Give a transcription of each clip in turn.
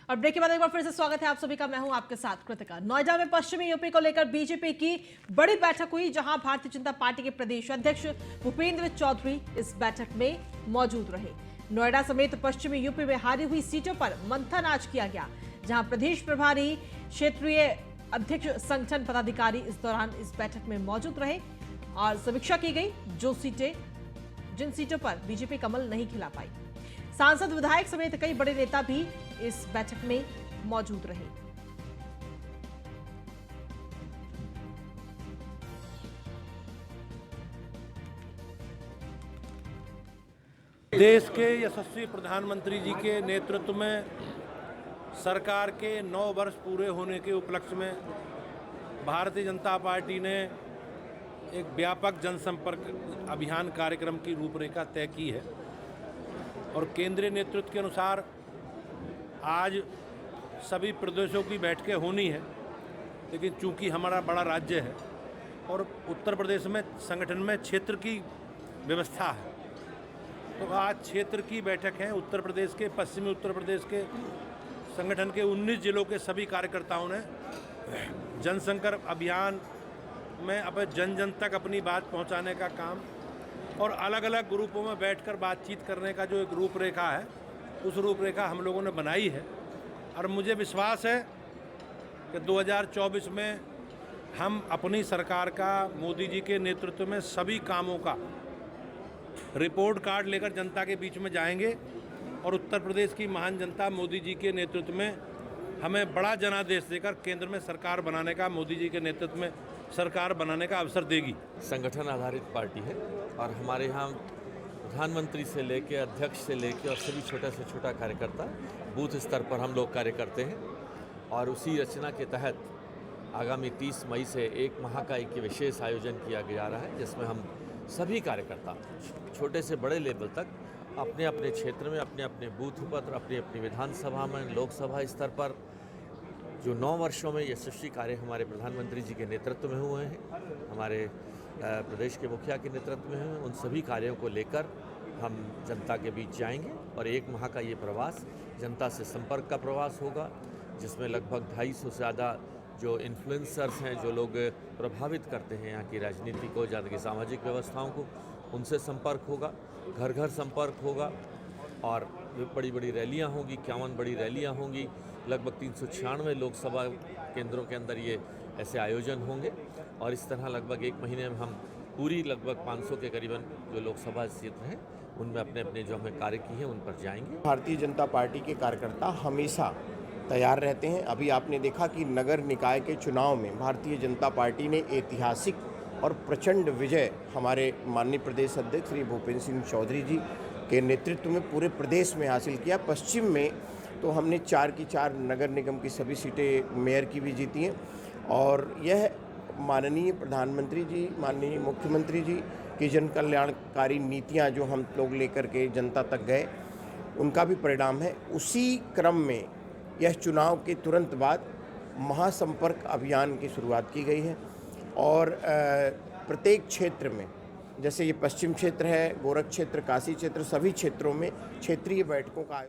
और ब्रेक के बाद एक बार फिर से स्वागत है आप सभी का। मैं हूं आपके साथ कृतिका। नोएडा में पश्चिमी यूपी को लेकर बीजेपी की बड़ी बैठक हुई, जहां भारतीय जनता पार्टी के प्रदेश अध्यक्ष भूपेंद्र चौधरी इस बैठक में मौजूद रहे। नोएडा समेत पश्चिमी यूपी में हारी हुई सीटों पर मंथन आज किया गया, जहां प्रदेश प्रभारी क्षेत्रीय अध्यक्ष संगठन पदाधिकारी इस दौरान इस बैठक में मौजूद रहे और समीक्षा की गई जिन सीटों पर बीजेपी कमल नहीं खिला पाई। सांसद, विधायक समेत कई बड़े नेता भी इस बैठक में मौजूद रहे। देश के यशस्वी प्रधानमंत्री जी के नेतृत्व में सरकार के 9 वर्ष पूरे होने के उपलक्ष्य में भारतीय जनता पार्टी ने एक व्यापक जनसंपर्क अभियान कार्यक्रम की रूपरेखा तय की है और केंद्रीय नेतृत्व के अनुसार आज सभी प्रदेशों की बैठकें होनी है, लेकिन चूंकि हमारा बड़ा राज्य है और उत्तर प्रदेश में संगठन में क्षेत्र की व्यवस्था है, तो आज क्षेत्र की बैठक है। उत्तर प्रदेश के, पश्चिमी उत्तर प्रदेश के संगठन के 19 जिलों के सभी कार्यकर्ताओं ने जनसंपर्क अभियान में अब जन जन तक अपनी बात पहुंचाने का काम और अलग अलग ग्रुपों में बैठकर बातचीत करने का जो एक रूपरेखा है, उस रूपरेखा हम लोगों ने बनाई है। और मुझे विश्वास है कि 2024 में हम अपनी सरकार का, मोदी जी के नेतृत्व में सभी कामों का रिपोर्ट कार्ड लेकर जनता के बीच में जाएंगे और उत्तर प्रदेश की महान जनता मोदी जी के नेतृत्व में हमें बड़ा जनादेश देकर केंद्र में सरकार बनाने का, मोदी जी के नेतृत्व में सरकार बनाने का अवसर देगी। संगठन आधारित पार्टी है और हमारे यहाँ प्रधानमंत्री से लेकर अध्यक्ष से लेकर और सभी छोटा से छोटा कार्यकर्ता बूथ स्तर पर हम लोग कार्य करते हैं और उसी रचना के तहत आगामी 30 मई से एक महाकाय की विशेष आयोजन किया जा रहा है, जिसमें हम सभी कार्यकर्ता छोटे से बड़े लेवल तक अपने अपने क्षेत्र में, अपने अपने बूथ पर, अपनी अपनी विधानसभा में, लोकसभा स्तर पर जो 9 वर्षों में यशस्वी कार्य हमारे प्रधानमंत्री जी के नेतृत्व में हुए हैं, हमारे प्रदेश के मुखिया के नेतृत्व में हैं, उन सभी कार्यों को लेकर हम जनता के बीच जाएंगे और एक माह का ये प्रवास जनता से संपर्क का प्रवास होगा, जिसमें लगभग 250 से ज़्यादा जो इन्फ्लुएंसर्स हैं, जो लोग प्रभावित करते हैं यहाँ की राजनीति को, यहाँ की सामाजिक व्यवस्थाओं को, उनसे संपर्क होगा, घर घर संपर्क होगा और बड़ी बड़ी रैलियाँ होंगी, 51 बड़ी रैलियाँ होंगी। लगभग 396 लोकसभा केंद्रों के अंदर ये ऐसे आयोजन होंगे और इस तरह लगभग एक महीने में हम पूरी लगभग 500 के करीबन जो लोकसभा क्षेत्र हैं उनमें अपने अपने जो हमें कार्य किए हैं उन पर जाएंगे। भारतीय जनता पार्टी के कार्यकर्ता हमेशा तैयार रहते हैं। अभी आपने देखा कि नगर निकाय के चुनाव में भारतीय जनता पार्टी ने ऐतिहासिक और प्रचंड विजय हमारे माननीय प्रदेश अध्यक्ष श्री भूपेंद्र सिंह चौधरी जी के नेतृत्व में पूरे प्रदेश में हासिल किया। पश्चिम में तो हमने 4 की 4 नगर निगम की सभी सीटें मेयर की भी जीती हैं और यह माननीय प्रधानमंत्री जी, माननीय मुख्यमंत्री जी की जन कल्याणकारी नीतियां जो हम लोग लेकर के जनता तक गए, उनका भी परिणाम है। उसी क्रम में यह चुनाव के तुरंत बाद महासंपर्क अभियान की शुरुआत की गई है और प्रत्येक क्षेत्र में, जैसे ये पश्चिम क्षेत्र है, गोरख क्षेत्र, काशी क्षेत्र, सभी क्षेत्रों में क्षेत्रीय बैठकों का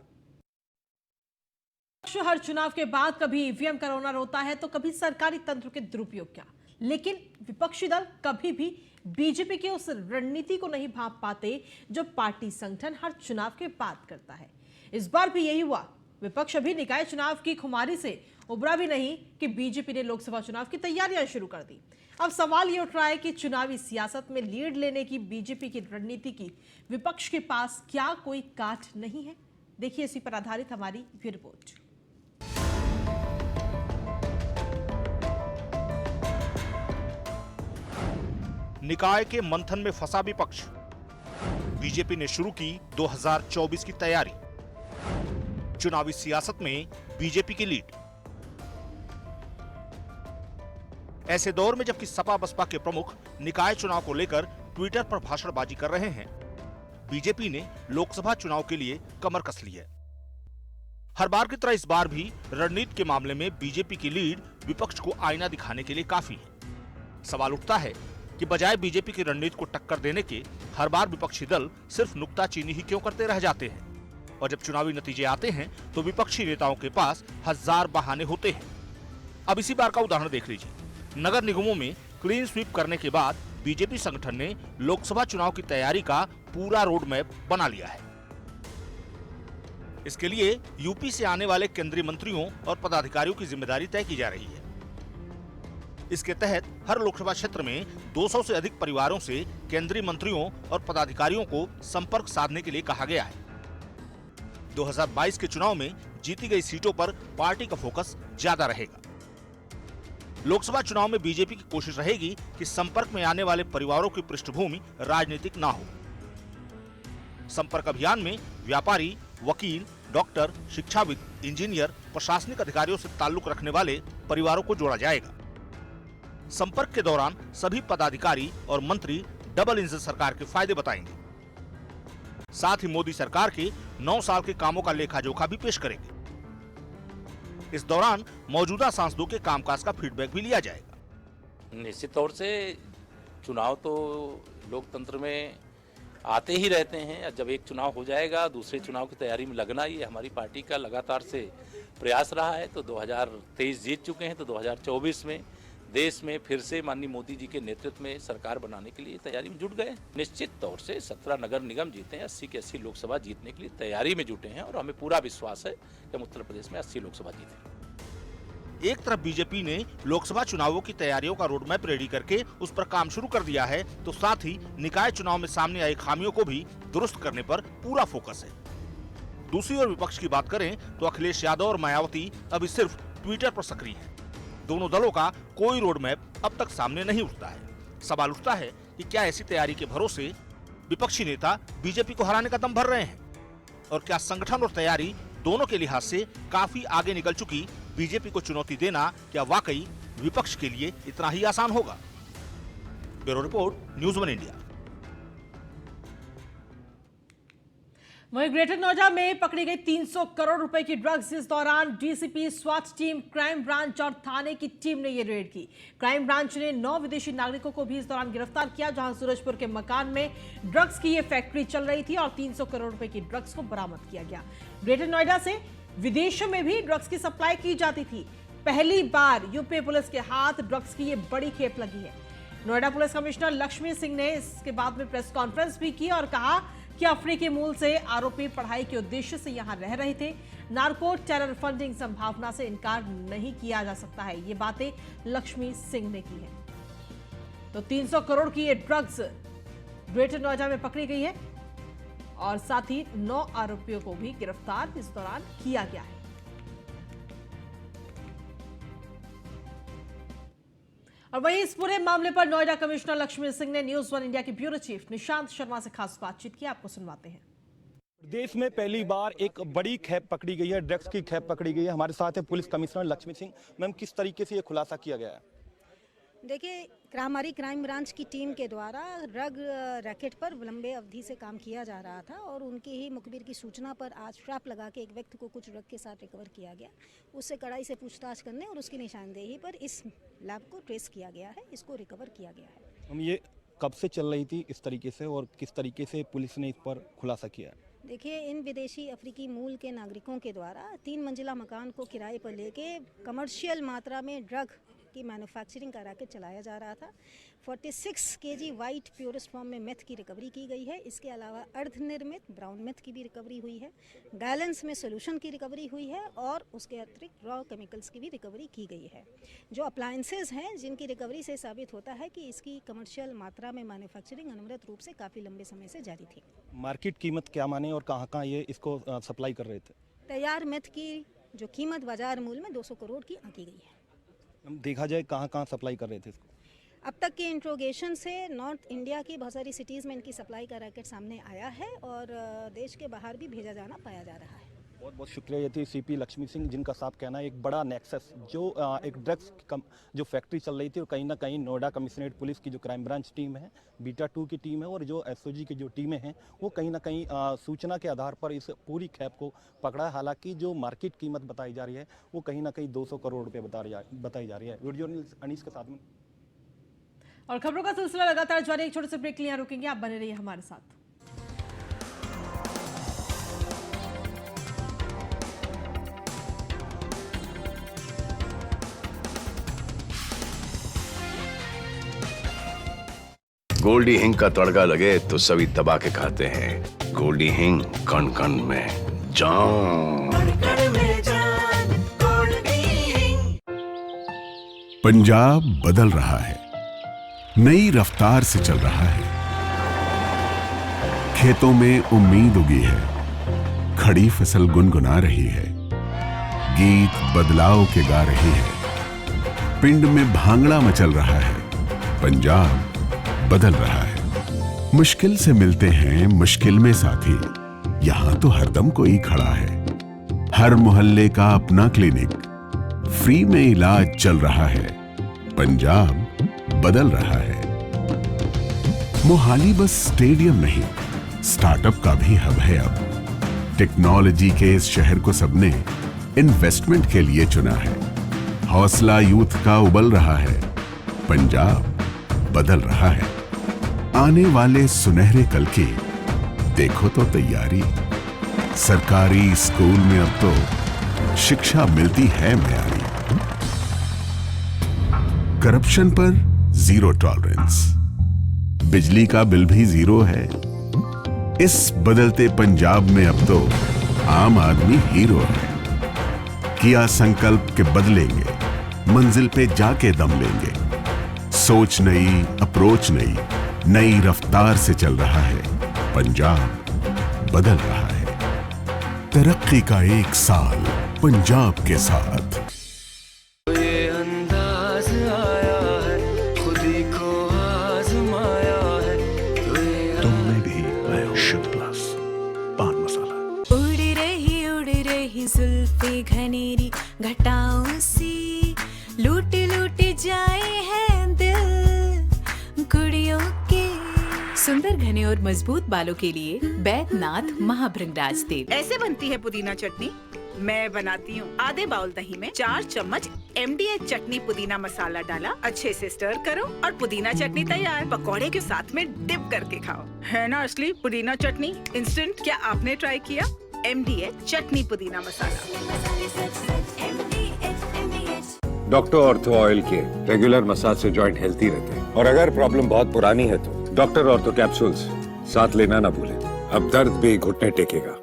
हर चुनाव के बाद कभी ईवीएम का रोना रोता है तो कभी सरकारी तंत्र के दुरुपयोग क्या, लेकिन विपक्षी दल कभी भी बीजेपी की उस रणनीति को नहीं भांप पाते जो पार्टी संगठन हर चुनाव के बाद करता है। इस बार भी यही हुआ। विपक्ष अभी निकाय चुनाव की खुमारी से उबरा भी नहीं कि बीजेपी ने लोकसभा चुनाव की तैयारियां शुरू कर दी। अब सवाल ये उठ रहा है कि चुनावी सियासत में लीड लेने की बीजेपी की रणनीति की विपक्ष के पास क्या कोई काट नहीं है? देखिए इसी पर आधारित हमारी ये रिपोर्ट। निकाय के मंथन में फंसा विपक्ष, बीजेपी ने शुरू की 2024 की तैयारी, चुनावी सियासत में बीजेपी की लीड। ऐसे दौर में जबकि सपा बसपा के प्रमुख निकाय चुनाव को लेकर ट्विटर पर भाषणबाजी कर रहे हैं, बीजेपी ने लोकसभा चुनाव के लिए कमर कस ली है। हर बार की तरह इस बार भी रणनीति के मामले में बीजेपी की लीड विपक्ष को आईना दिखाने के लिए काफी है। सवाल उठता है कि बजाय बीजेपी की रणनीति को टक्कर देने के हर बार विपक्षी दल सिर्फ नुक्ताचीनी ही क्यों करते रह जाते हैं। और जब चुनावी नतीजे आते हैं तो विपक्षी नेताओं के पास हजार बहाने होते हैं। अब इसी बार का उदाहरण देख लीजिए। नगर निगमों में क्लीन स्वीप करने के बाद बीजेपी संगठन ने लोकसभा चुनाव की तैयारी का पूरा रोड मैप बना लिया है। इसके लिए यूपी से आने वाले केंद्रीय मंत्रियों और पदाधिकारियों की जिम्मेदारी तय की जा रही है। इसके तहत हर लोकसभा क्षेत्र में 200 से अधिक परिवारों से केंद्रीय मंत्रियों और पदाधिकारियों को संपर्क साधने के लिए कहा गया है। 2022 के चुनाव में जीती गई सीटों पर पार्टी का फोकस ज्यादा रहेगा। लोकसभा चुनाव में बीजेपी की कोशिश रहेगी कि संपर्क में आने वाले परिवारों की पृष्ठभूमि राजनीतिक ना हो। संपर्क अभियान में व्यापारी, वकील, डॉक्टर, शिक्षाविद, इंजीनियर, प्रशासनिक अधिकारियों से ताल्लुक रखने वाले परिवारों को जोड़ा जाएगा। संपर्क के दौरान सभी पदाधिकारी और मंत्री डबल इंजन सरकार के फायदे बताएंगे। साथ ही मोदी सरकार के 9 साल के कामों का लेखा जोखा भी पेश करेंगे। इस दौरान मौजूदा सांसदों के कामकाज का फीडबैक भी लिया जाएगा। निश्चित तौर से चुनाव तो लोकतंत्र में आते ही रहते हैं। जब एक चुनाव हो जाएगा दूसरे चुनाव की तैयारी में लगना, ये हमारी पार्टी का लगातार से प्रयास रहा है। तो 2023 जीत चुके हैं, तो 2024 में देश में फिर से माननीय मोदी जी के नेतृत्व में सरकार बनाने के लिए तैयारी में जुट गए। निश्चित तौर से 17 नगर निगम जीते हैं, 80 के 80 लोकसभा जीतने के लिए तैयारी में जुटे हैं और हमें पूरा विश्वास है कि हम उत्तर प्रदेश में 80 लोकसभा जीतेंगे। एक तरफ बीजेपी ने लोकसभा चुनावों की तैयारियों का रोड मैप रेडी करके उस पर काम शुरू कर दिया है, तो साथ ही निकाय चुनाव में सामने आई खामियों को भी दुरुस्त करने पर पूरा फोकस है। दूसरी ओर विपक्ष की बात करें तो अखिलेश यादव और मायावती अभी सिर्फ ट्विटर पर सक्रिय हैं। दोनों दलों का कोई रोड मैप अब तक सामने नहीं उठता है। सवाल उठता है कि क्या ऐसी तैयारी के भरोसे विपक्षी नेता बीजेपी को हराने का दम भर रहे हैं, और क्या संगठन और तैयारी दोनों के लिहाज से काफी आगे निकल चुकी बीजेपी को चुनौती देना क्या वाकई विपक्ष के लिए इतना ही आसान होगा? Bureau report, news 1 India. वहीं ग्रेटर नोएडा में पकड़ी गई 300 करोड़ रुपए की ड्रग्स। इस दौरान डीसीपी, स्वाट टीम, क्राइम ब्रांच और थाने की टीम ने ये रेड की। क्राइम ब्रांच ने 9 विदेशी नागरिकों को भी इस दौरान गिरफ्तार किया, जहां सूरजपुर के मकान में ड्रग्स की ये फैक्ट्री चल रही थी और 300 करोड़ रुपए की ड्रग्स को बरामद किया गया। ग्रेटर नोएडा से विदेशों में भी ड्रग्स की सप्लाई की जाती थी। पहली बार यूपी पुलिस के हाथ ड्रग्स की ये बड़ी खेप लगी है। नोएडा पुलिस कमिश्नर लक्ष्मी सिंह ने इसके बाद में प्रेस कॉन्फ्रेंस भी की और कहा कि अफ्रीकी मूल से आरोपी पढ़ाई के उद्देश्य से यहां रह रहे थे। नार्को टेरर फंडिंग संभावना से इनकार नहीं किया जा सकता है। ये बातें लक्ष्मी सिंह ने की है। तो 300 करोड़ की ये ड्रग्स ग्रेटर नोएडा में पकड़ी गई है और साथ ही 9 आरोपियों को भी गिरफ्तार इस दौरान किया गया है। और वहीं इस पूरे मामले पर नोएडा कमिश्नर लक्ष्मी सिंह ने न्यूज़ 1 इंडिया के ब्यूरो चीफ निशांत शर्मा से खास बातचीत की। आपको सुनवाते हैं। देश में पहली बार एक बड़ी खेप पकड़ी गई है, ड्रग्स की खेप पकड़ी गई है। हमारे साथ है police commissioner Lakshmi Singh. Ma'am, किस तरीके से ये खुलासा किया गया है? देखिए, हमारी क्राइम ब्रांच की टीम के द्वारा ड्रग रैकेट पर लंबे अवधि से काम किया जा रहा था और उनकी ही मुखबिर की सूचना पर आज ट्रैप लगा के एक व्यक्ति को कुछ ड्रग के साथ रिकवर किया गया। उससे कड़ाई से पूछताछ करने और उसकी निशानदेही पर इस लैब को ट्रेस किया गया है, इसको रिकवर किया गया है। हम ये कब से चल रही थी इस तरीके से और किस तरीके से पुलिस ने इस पर खुलासा किया है? देखिए, इन विदेशी अफ्रीकी मूल के नागरिकों के द्वारा 3 मंजिला मकान को किराए पर लेके कमर्शियल मात्रा में ड्रग की मैन्युफैक्चरिंग का रैकेट चलाया जा रहा था। 46 केजी वाइट प्योरेस्ट फॉर्म में मेथ की रिकवरी की गई है। इसके अलावा अर्धनिर्मित ब्राउन मेथ की भी रिकवरी हुई है। गैलन्स में सोल्यूशन की रिकवरी हुई है और उसके अतिरिक्त रॉ केमिकल्स की भी रिकवरी की गई है। जो अप्लायंसेज हैं जिनकी रिकवरी से साबित होता है कि इसकी कमर्शियल मात्रा में मैन्युफैक्चरिंग अनवरत रूप से काफ़ी लंबे समय से जारी थी। मार्केट कीमत क्या माने और कहाँ ये इसको सप्लाई कर रहे थे? तैयार मेथ की जो कीमत बाजार मूल्य में 200 करोड़ की आंकी गई है। देखा जाए कहाँ सप्लाई कर रहे थे इसको? अब तक के इंट्रोगेशन से नॉर्थ इंडिया की बहुत सारी सिटीज़ में इनकी सप्लाई का रैकेट सामने आया है और देश के बाहर भी भेजा जाना पाया जा रहा है। बहुत बहुत शुक्रिया। ये थी सीपी लक्ष्मी सिंह, जिनका साफ कहना है एक बड़ा नेक्सस जो एक ड्रग्स जो फैक्ट्री चल रही थी और कहीं ना कहीं नोएडा कमिश्नरेट पुलिस की जो क्राइम ब्रांच टीम है, बीटा 2 की टीम है और जो एसओजी की जो टीमें हैं वो कहीं ना कहीं सूचना के आधार पर इस पूरी खेप को पकड़ा है। हालांकि जो मार्केट कीमत बताई जा रही है वो कहीं ना कहीं 200 करोड़ रुपये बताई जा रही है। वीडियो अनीस के साथ में और खबरों का सिलसिला लगातार जारी। एक छोटे से ब्रेक के लिए रुकेंगे, आप बने रहिए हमारे साथ। गोल्डी हिंग का तड़का लगे तो सभी दबा के खाते हैं। गोल्डी हिंग, कण कण में जान। पंजाब बदल रहा है, नई रफ्तार से चल रहा है। खेतों में उम्मीद उगी है, खड़ी फसल गुनगुना रही है, गीत बदलाव के गा रही है। पिंड में भांगड़ा मचल रहा है, पंजाब बदल रहा है। मुश्किल से मिलते हैं मुश्किल में साथी, यहां तो हरदम कोई खड़ा है। हर मोहल्ले का अपना क्लिनिक, फ्री में इलाज चल रहा है। पंजाब बदल रहा है। मोहाली बस स्टेडियम नहीं, स्टार्टअप का भी हब है अब। टेक्नोलॉजी के इस शहर को सबने इन्वेस्टमेंट के लिए चुना है। हौसला यूथ का उबल रहा है, पंजाब बदल रहा है। आने वाले सुनहरे कल की देखो तो तैयारी। सरकारी स्कूल में अब तो शिक्षा मिलती है म्यारी। करप्शन पर जीरो टॉलरेंस, बिजली का बिल भी जीरो है। इस बदलते पंजाब में अब तो आम आदमी हीरो है। किया संकल्प के बदलेंगे, मंजिल पे जाके दम लेंगे। सोच नई, अप्रोच नई, नई रफ्तार से चल रहा है। पंजाब बदल रहा है। तरक्की का एक साल पंजाब के साथ। ये अंदाज आया है, खुद ही को आजमाया है। तुम में भी आया शुद्ध प्लस पान मसाला। उड़ रही जुल्फे घनेरी घटाओं सी, लूट लूट जाए हैं दिल कुड़ियों के। सुंदर घने और मजबूत बालों के लिए बैद्यनाथ महाभृंगराज तेल। ऐसे बनती है पुदीना चटनी, मैं बनाती हूँ। आधे बाउल दही में 4 चम्मच MDH चटनी पुदीना मसाला डाला, अच्छे से स्टर करो और पुदीना चटनी तैयार। पकौड़े के साथ में डिप करके खाओ, है ना असली पुदीना चटनी इंस्टेंट। क्या आपने ट्राई किया? MDH चटनी पुदीना मसाला। डॉक्टर ऑर्थो ऑयल के रेगुलर मसाज से जॉइंट हेल्थी रहते हैं। और अगर प्रॉब्लम बहुत पुरानी है तो डॉक्टर ऑर्थो कैप्सूल्स साथ लेना ना भूलें। अब दर्द भी घुटने टेकेगा।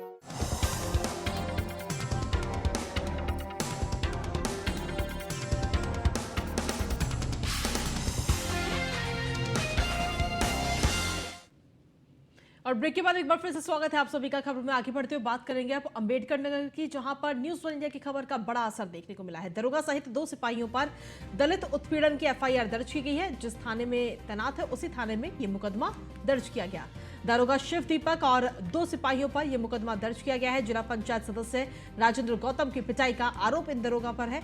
और ब्रेक के बाद एक बार फिर से स्वागत है आप सभी का। खबर में आगे बढ़ते हुए बात करेंगे आप अंबेडकर नगर की, जहां पर न्यूज़ 1 इंडिया की खबर का बड़ा असर देखने को मिला है। दरोगा सहित 2 सिपाहियों पर दलित उत्पीड़न की FIR दर्ज की गई है। जिस थाने में तैनात है उसी थाने में ये मुकदमा दर्ज किया गया। दारोगा शिव दीपक और 2 सिपाहियों पर यह मुकदमा दर्ज किया गया है। जिला पंचायत सदस्य राजेंद्र गौतम की पिटाई का आरोप इन दरोगा पर है।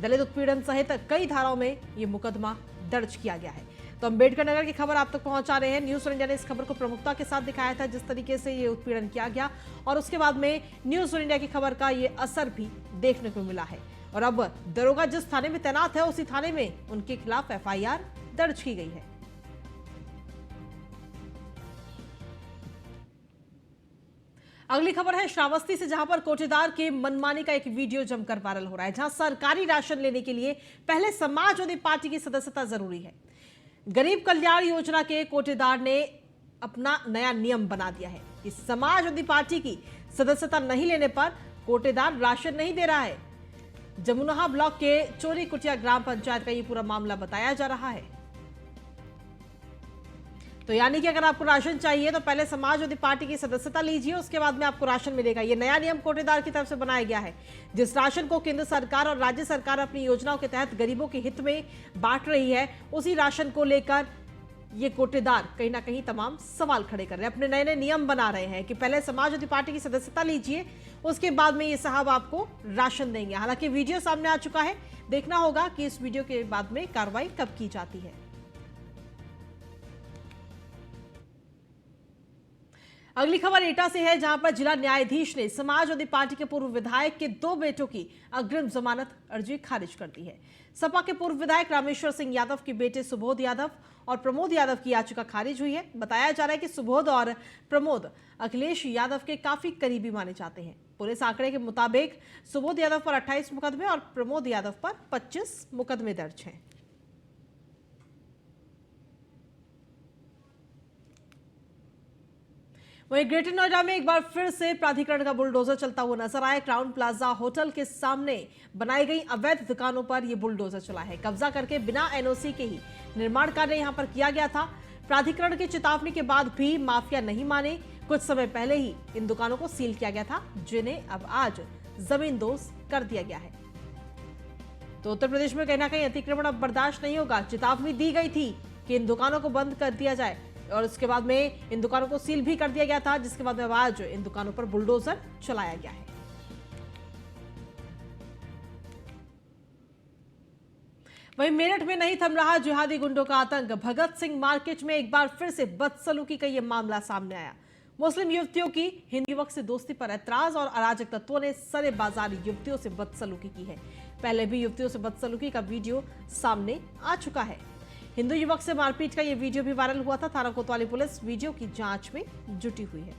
दलित उत्पीड़न सहित कई धाराओं में यह मुकदमा दर्ज किया गया है। तो अंबेडकर नगर की खबर आप तक पहुंचा रहे हैं। न्यूज़ 1 इंडिया ने इस खबर को प्रमुखता के साथ दिखाया था, जिस तरीके से ये उत्पीड़न किया गया, और उसके बाद में न्यूज़ 1 इंडिया की खबर का ये असर भी देखने को मिला है। और अब दरोगा जिस थाने में तैनात है उसी थाने में उनके खिलाफ FIR दर्ज की गई है। अगली खबर है श्रावस्ती से, जहां पर कोटेदार के मनमानी का एक वीडियो जमकर वायरल हो रहा है। जहां सरकारी राशन लेने के लिए पहले समाजवादी पार्टी की सदस्यता जरूरी है। गरीब कल्याण योजना के कोटेदार ने अपना नया नियम बना दिया है कि समाजवादी पार्टी की सदस्यता नहीं लेने पर कोटेदार राशन नहीं दे रहा है। जमुनाहा ब्लॉक के चोरी कुटिया ग्राम पंचायत का ये पूरा मामला बताया जा रहा है। तो यानी कि अगर आपको राशन चाहिए तो पहले समाजवादी पार्टी की सदस्यता लीजिए, उसके बाद में आपको राशन मिलेगा। ये नया नियम कोटेदार की तरफ से बनाया गया है। जिस राशन को केंद्र सरकार और राज्य सरकार अपनी योजनाओं के तहत गरीबों के हित में बांट रही है, उसी राशन को लेकर ये कोटेदार कहीं ना कहीं तमाम सवाल खड़े कर रहे हैं। अपने नए नए नियम बना रहे हैं कि पहले समाजवादी पार्टी की सदस्यता लीजिए, उसके बाद में ये साहब आपको राशन देंगे। हालांकि वीडियो सामने आ चुका है, देखना होगा कि इस वीडियो के बाद में कार्रवाई कब की जाती है। अगली खबर एटा से है, जहां पर जिला न्यायाधीश ने समाजवादी पार्टी के पूर्व विधायक के 2 बेटों की अग्रिम जमानत अर्जी खारिज कर दी है। सपा के पूर्व विधायक रामेश्वर सिंह यादव के बेटे सुबोध यादव और प्रमोद यादव की याचिका खारिज हुई है। बताया जा रहा है कि सुबोध और प्रमोद अखिलेश यादव के काफी करीबी माने जाते हैं। पुलिस आंकड़े के मुताबिक सुबोध यादव पर 28 मुकदमे और प्रमोद यादव पर 25 मुकदमे दर्ज हैं। वहीं ग्रेटर नोएडा में एक बार फिर से प्राधिकरण का बुलडोजर चलता हुआ नजर आया। क्राउन प्लाजा होटल के सामने बनाई गई अवैध दुकानों पर यह बुलडोजर चला है। कब्जा करके बिना एनओसी के ही निर्माण कार्य यहां पर किया गया था। प्राधिकरण की चेतावनी के बाद भी माफिया नहीं माने। कुछ समय पहले ही इन दुकानों को सील किया गया था, जिन्हें अब आज जमींदोज कर दिया गया है। तो उत्तर प्रदेश में कहीं ना कहीं अतिक्रमण अब बर्दाश्त नहीं होगा। चेतावनी दी गई थी कि इन दुकानों को बंद कर दिया जाए और उसके बाद में इन दुकानों को सील भी कर दिया गया था, जिसके बाद में आज इन दुकानों पर बुलडोजर चलाया गया है। वहीं मेरठ में नहीं थम रहा जिहादी गुंडों का आतंक। भगत सिंह मार्केट में एक बार फिर से बदसलूकी का यह मामला सामने आया। मुस्लिम युवतियों की हिंदू युवक से दोस्ती पर ऐतराज और अराजक तत्वों ने सरे बाजार युवतियों से बदसलूकी की है। पहले भी युवतियों से बदसलूकी का वीडियो सामने आ चुका है। हिंदू युवक से मारपीट का यह वीडियो भी वायरल हुआ था। थाना कोतवाली पुलिस वीडियो की जांच में जुटी हुई है।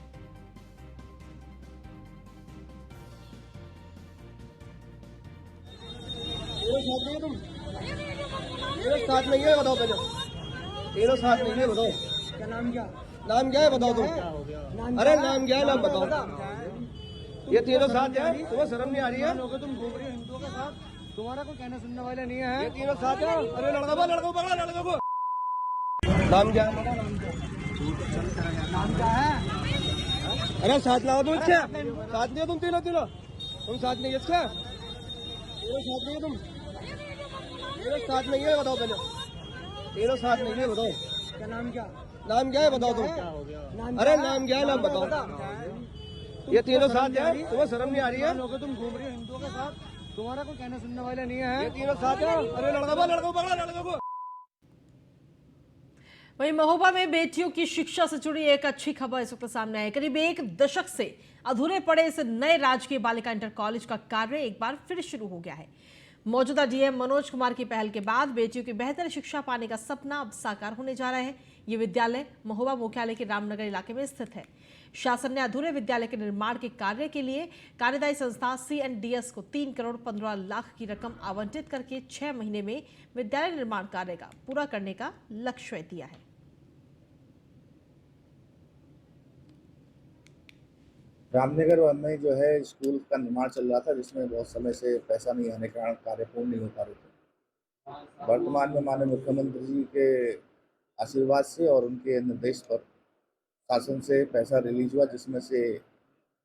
साथ नहीं है बताओ, तेरे साथ नहीं है बताओ। क्या नाम क्या है बताओ तुम? अरे नाम क्या है, नाम बताओ। ये तीनों साथ है, तुम्हें शर्म नहीं आ रही है? तुम घूम रही हो हिंदुओं के साथ, तुम्हारा कोई कहना सुनने वाला नहीं है। ये तीनों साथ है। अरे लड़का पकड़ा लड़के को। नाम क्या है? नाम क्या है? अरे साथ लाओ तुम। अच्छा साथ नहीं हो तुम तीनों तुम साथ नहीं है? अच्छा साथ नहीं है तुम? तेरे साथ नहीं है बताओ पहले। तेरे साथ नहीं है बताओ। क्या नाम क्या है बताओ तुम? अरे नाम क्या है, नाम बताओ। ये तीनों साथ है, तुम्हें शर्म नहीं आ रही है? तुम घूम रही हो हिंदुओं के साथ, तुम्हारा कोई कहना सुनने वाला नहीं है। ये तीनों साथ है। अरे लड़का पकड़ा लड़के को। वहीं महोबा में बेटियों की शिक्षा से जुड़ी एक अच्छी खबर इस वक्त सामने आई। करीब एक दशक से अधूरे पड़े इस नए राजकीय बालिका इंटर कॉलेज का कार्य एक बार फिर शुरू हो गया है। मौजूदा डीएम मनोज कुमार की पहल के बाद बेटियों की बेहतर शिक्षा पाने का सपना अब साकार होने जा रहा है। ये विद्यालय महोबा मुख्यालय के रामनगर इलाके में स्थित है। शासन ने अधूरे विद्यालय के निर्माण के कार्य के लिए कार्यदायी संस्था CNDS को 3 करोड़ 15 लाख की रकम आवंटित करके 6 महीने में विद्यालय निर्माण कार्य का पूरा करने का लक्ष्य दिया है। रामनगर में जो है स्कूल का निर्माण चल रहा था, जिसमें बहुत समय से पैसा नहीं आने के कारण कार्य पूर्ण नहीं हो पा रहे थे। वर्तमान में माननीय मुख्यमंत्री जी के आशीर्वाद से और उनके निर्देश पर शासन से पैसा रिलीज हुआ, जिसमें से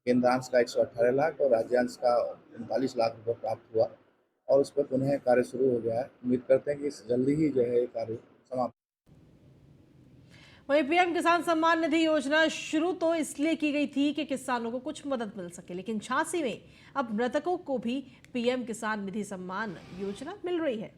केंद्रांश का 118 लाख और राज्यांश का 39 लाख रुपये प्राप्त हुआ और उस पर पुनः कार्य शुरू हो गया है। उम्मीद करते हैं कि जल्दी ही जो है कार्य समाप्त। वहीं पीएम किसान सम्मान निधि योजना शुरू तो इसलिए की गई थी कि किसानों को कुछ मदद मिल सके, लेकिन झांसी में अब मृतकों को भी पीएम किसान निधि सम्मान योजना मिल रही है।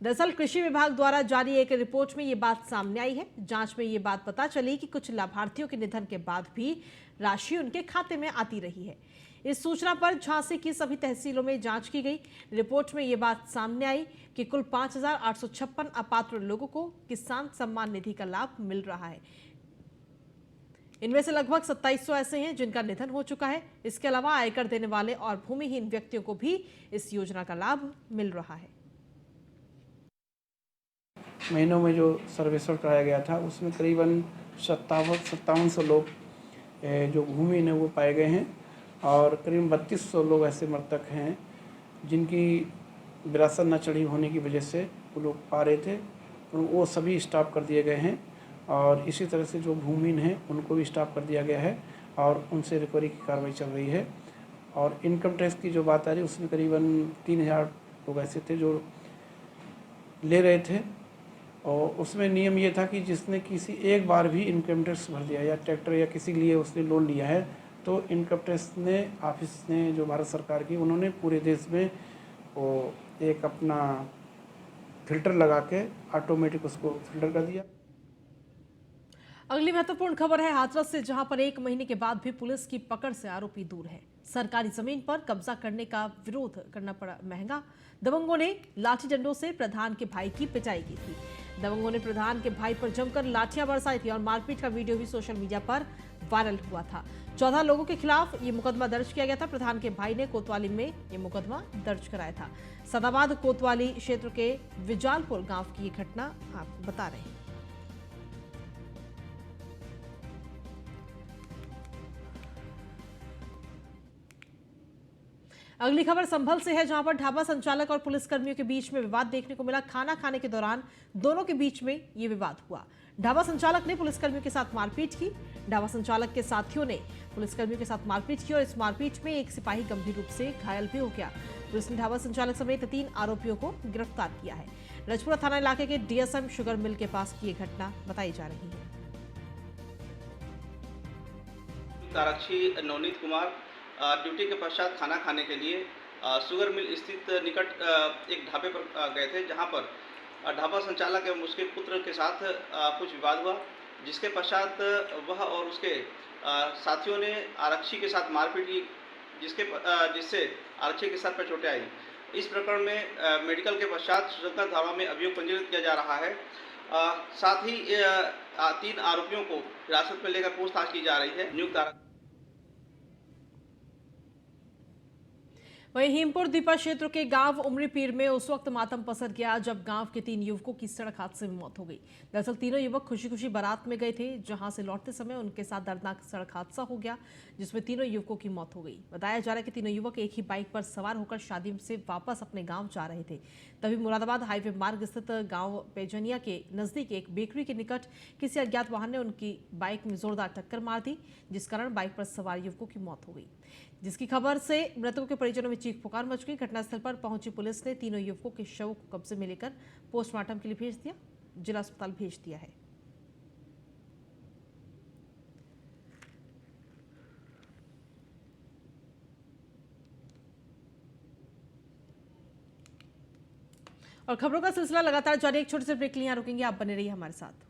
दरअसल कृषि विभाग द्वारा जारी एक रिपोर्ट में ये बात सामने आई है। जांच में ये बात पता चली कि कुछ लाभार्थियों के निधन के बाद भी राशि उनके खाते में आती रही है। इस सूचना पर झांसी की सभी तहसीलों में जांच की गई। रिपोर्ट में ये बात सामने आई कि कुल 5,856 अपात्र लोगों को किसान सम्मान निधि का लाभ मिल रहा है। इनमें से लगभग 2700 ऐसे हैं जिनका निधन हो चुका है। इसके अलावा आयकर देने वाले और भूमिहीन व्यक्तियों को भी इस योजना का लाभ मिल रहा है। महीनों में जो सर्वेक्षण कराया गया था उसमें करीबन 5700 लोग जो भूमिहीन है वो पाए गए हैं और करीब 3200 लोग ऐसे मृतक हैं जिनकी विरासत न चढ़ी होने की वजह से वो लोग पा रहे थे, तो वो सभी स्टॉप कर दिए गए हैं। और इसी तरह से जो भूमिहीन हैं उनको भी स्टॉप कर दिया गया है और उनसे रिकवरी की कार्रवाई चल रही है। और इनकम टैक्स की जो बात आ रही है उसमें करीबन 3000 लोग ऐसे थे जो ले रहे थे और उसमें नियम ये था कि जिसने किसी एक बार भी इनकम टैक्स भर दिया या ट्रैक्टर या किसी के लिए उसने लोन लिया है तो इनकम टैक्स ने ऑफिस ने जो भारत सरकार की उन्होंने पूरे देश में वो एक अपना फिल्टर लगा के ऑटोमेटिक उसको फिल्टर कर दिया। अगली महत्वपूर्ण खबर है हाथरस से, जहां पर 1 महीने के बाद भी पुलिस की पकड़ से आरोपी दूर है। सरकारी जमीन पर कब्जा करने का विरोध करना पड़ा महंगा। दबंगों ने लाठी डंडों से प्रधान के भाई की पिटाई की थी। दबंगों ने प्रधान के भाई पर जमकर लाठियां बरसाई थी और मारपीट का वीडियो भी सोशल मीडिया पर वायरल हुआ था। 14 लोगों के खिलाफ ये मुकदमा दर्ज किया गया था। प्रधान के भाई ने कोतवाली में ये मुकदमा दर्ज कराया था। सदाबाद कोतवाली क्षेत्र के विजालपुर गांव की ये घटना आपको बता रहे हैं। अगली खबर संभल से है, जहां पर ढाबा संचालक और पुलिसकर्मियों के बीच में विवाद देखने को मिला। खाना खाने के दौरान दोनों के बीच में ये विवाद हुआ। ढाबा संचालक ने पुलिसकर्मियों के साथ मारपीट की। ढाबा संचालक के साथियों ने पुलिसकर्मियों के साथ मारपीट की और इस मारपीट में एक सिपाही गंभीर रूप से घायल भी हो गया। पुलिस ने ढाबा संचालक समेत 3 आरोपियों को गिरफ्तार किया है। रजपुरा थाना इलाके के डीएसएम शुगर मिल के पास की यह घटना बताई जा रही है। आरक्षी नवनीत कुमार ड्यूटी के पश्चात खाना खाने के लिए शुगर मिल स्थित निकट एक ढाबे पर गए थे, जहां पर ढाबा संचालक एवं उसके पुत्र के साथ कुछ विवाद हुआ, जिसके पश्चात वह और उसके साथियों ने आरक्षी के साथ मारपीट की, जिससे आरक्षी के साथ पर चोटें आई। इस प्रकरण में मेडिकल के पश्चात सुचना धारा में अभियोग पंजीकृत किया जा रहा है। साथ ही 3 आरोपियों को हिरासत में लेकर पूछताछ की जा रही है। नियुक्त वहीं हिमपुर दीपा क्षेत्र के गांव उमरी पीर में उस वक्त मातम पसर गया जब गांव के 3 युवकों की सड़क हादसे में मौत हो गई। दरअसल तीनों युवक खुशी खुशी बारात में गए थे, जहां से लौटते समय उनके साथ दर्दनाक सड़क हादसा हो गया, जिसमें तीनों युवकों की मौत हो गई। बताया जा रहा है कि तीनों युवक एक ही बाइक पर सवार होकर शादी से वापस अपने गाँव जा रहे थे। तभी मुरादाबाद हाईवे मार्ग स्थित गाँव पेजनिया के नजदीक एक बेकरी के निकट किसी अज्ञात वाहन ने उनकी बाइक में जोरदार टक्कर मार दी, जिस कारण बाइक पर सवार युवकों की मौत हो गई। जिसकी खबर से मृतकों के परिजनों में चीख पुकार मच गई। घटनास्थल पर पहुंची पुलिस ने तीनों युवकों के शवों को कब्जे में लेकर पोस्टमार्टम के लिए भेज दिया, जिला अस्पताल भेज दिया है। और खबरों का सिलसिला लगातार जारी। एक छोटे से ब्रेक के लिए यहाँ रुकेंगे, आप बने रहिए हमारे साथ।